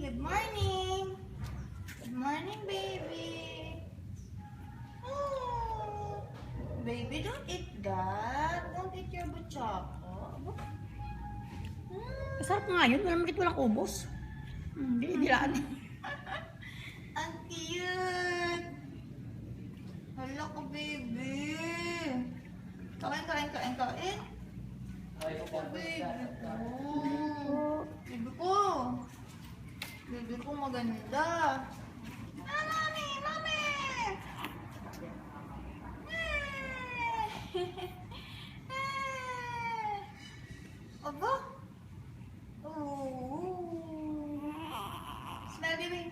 Good morning. Good morning, baby. Oh, baby, don't eat that. Don't eat your butchako. Masarap nga yun. Walang ubos. Dilaan. Ang cute. Hala ko, baby. Kain. Baby ko. Baby ko maganda. Ah, mami! Aba? Oh. Smell, baby.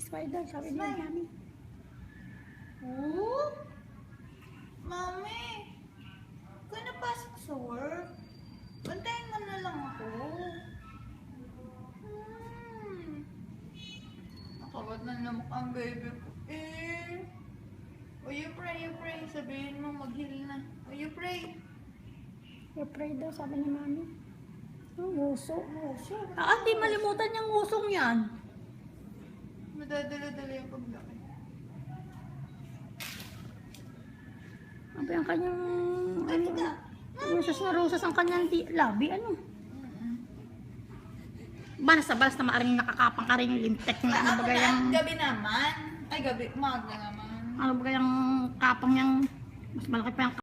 Spider, sabi niya mami. Oh? Mami, kung napasok sa work, bantayan mo na lang ako. Nakawat na naman ang baby ko. You pray. Sabihin mo, mag-heal na. You pray. You pray daw, sabi ni mami. Nguso. Nguso. Di malimutan yung ngusong yan. Madadala-dala yung paglaki. Ano yung kanyang, rosas ang kanyang labi, ano? Basta maaring nakakapang ka rin yung lintek na ano ba yung... Gabi naman. Ay, umaga naman. Ano ba yung kapang yung, mas malaki pa yung